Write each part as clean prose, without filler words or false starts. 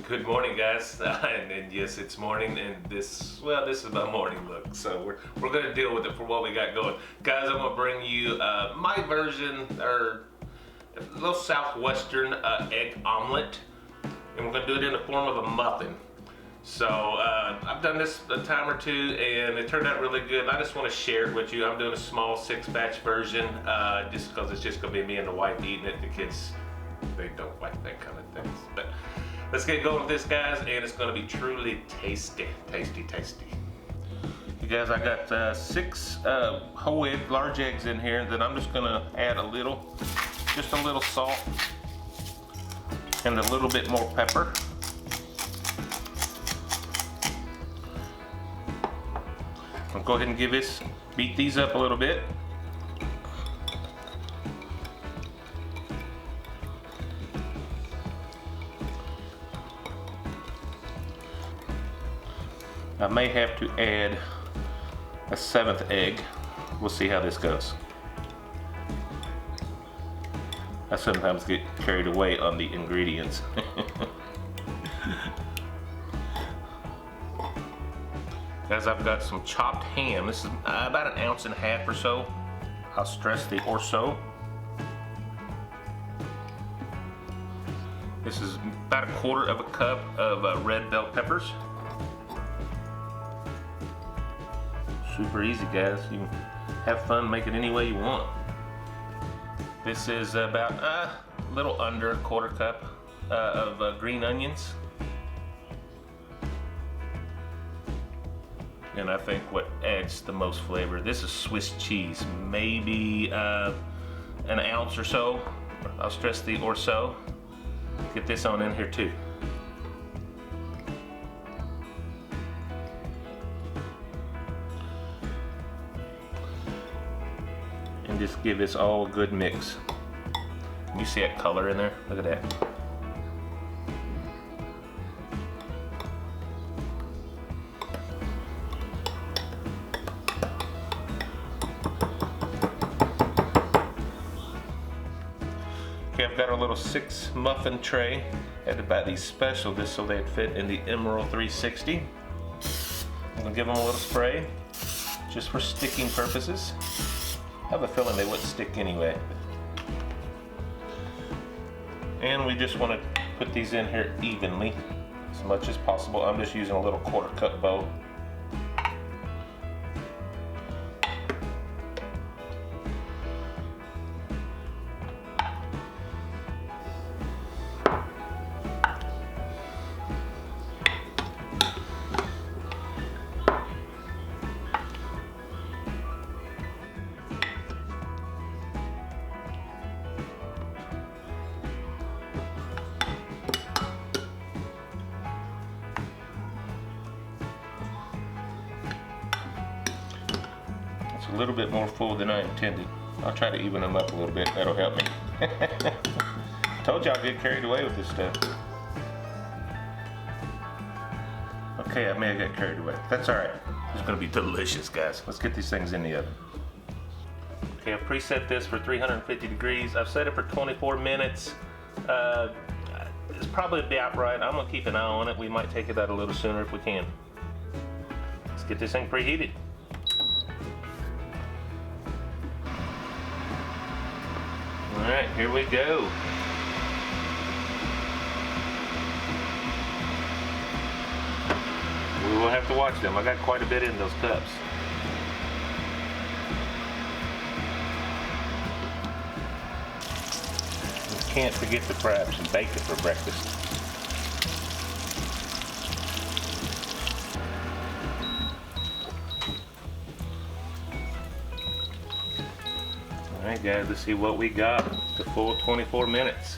Good morning, guys. And yes, it's morning, and this is my morning look. So we're gonna deal with it for what we got going, guys. I'm gonna bring you my version, or a little Southwestern egg omelet, and we're gonna do it in the form of a muffin. So I've done this a time or two, and it turned out really good. I just want to share it with you. I'm doing a small 6-batch version, just because it's just gonna be me and the wife eating it. The kids, they don't like that kind of things, but let's get going with this, guys, and it's going to be truly tasty. You guys, I got 6 whole egg, large eggs in here that I'm just going to add just a little salt and a little bit more pepper. I'll go ahead and beat these up a little bit. I may have to add a 7th egg. We'll see how this goes. I sometimes get carried away on the ingredients. Guys, I've got some chopped ham. This is about 1.5 ounces or so. I'll stress the or so. This is about 1/4 cup of red bell peppers. Super easy, guys. You can have fun, make it any way you want. This is about a little under 1/4 cup of green onions. And I think what adds the most flavor, this is Swiss cheese, maybe 1 ounce or so. I'll stress the or so. Get this on in here too. And just give this all a good mix. Can you see that color in there? Look at that. Okay, I've got a little 6 muffin tray. I had to buy these special just so they'd fit in the Emeril 360. I'm gonna give them a little spray just for sticking purposes. I have a feeling they wouldn't stick anyway. And we just want to put these in here evenly as much as possible. I'm just using a little 1/4 cup bowl. A little bit more full than I intended. I'll try to even them up a little bit. That'll help me. Told you I'll get carried away with this stuff. Okay, I may have got carried away. That's all right. It's gonna be delicious, guys. Let's get these things in the oven. Okay, I've preset this for 350 degrees. I've set it for 24 minutes. It's probably about right. I'm gonna keep an eye on it. We might take it out a little sooner if we can. Let's get this thing preheated. Alright, here we go. We will have to watch them. I got quite a bit in those cups. You can't forget the crabs and bacon for breakfast. Alright guys, let's see what we got. The full 24 minutes.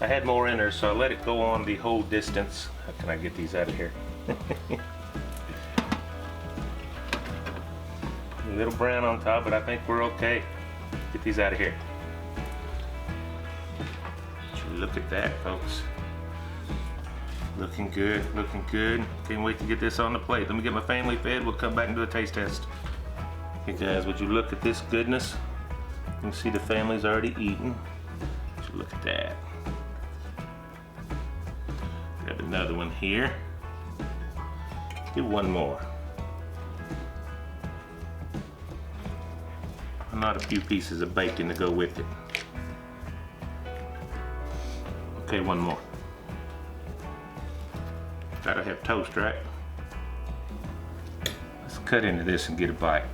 I had more in there, so I let it go on the whole distance. How can I get these out of here? A little brown on top, but I think we're okay. Get these out of here. Look at that, folks. Looking good, looking good. Can't wait to get this on the plate. Let me get my family fed. We'll come back and do a taste test. Hey guys, would you look at this goodness? You can see the family's already eating. Would you look at that. Grab another one here. Do one more. Not a few pieces of bacon to go with it. Okay, one more. Gotta have toast, right? Let's cut into this and get a bite.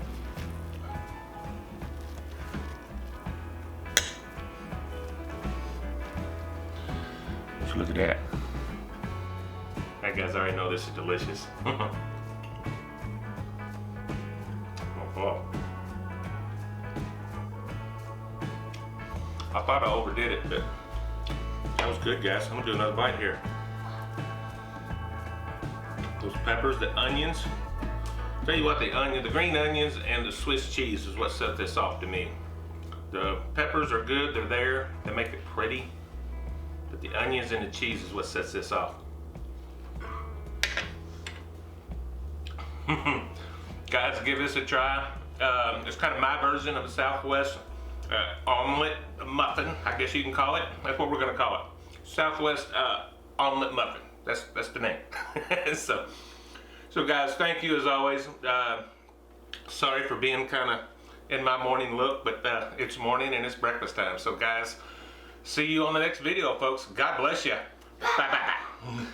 So look at that. That guys already know this is delicious. Oh. I thought I overdid it, but that was good, guys. I'm gonna do another bite here. Those peppers, the onions. Tell you what, the green onions and the Swiss cheese is what set this off to me. The peppers are good, they're there, they make it pretty. But the onions and the cheese is what sets this off. Guys, give this a try. It's kind of my version of a Southwest omelet muffin, I guess you can call it. That's what we're gonna call it. Southwest omelet muffin. That's the name. So guys, thank you as always. Sorry for being kind of in my morning look, but it's morning and it's breakfast time. So guys, see you on the next video, folks. God bless you. Bye bye bye.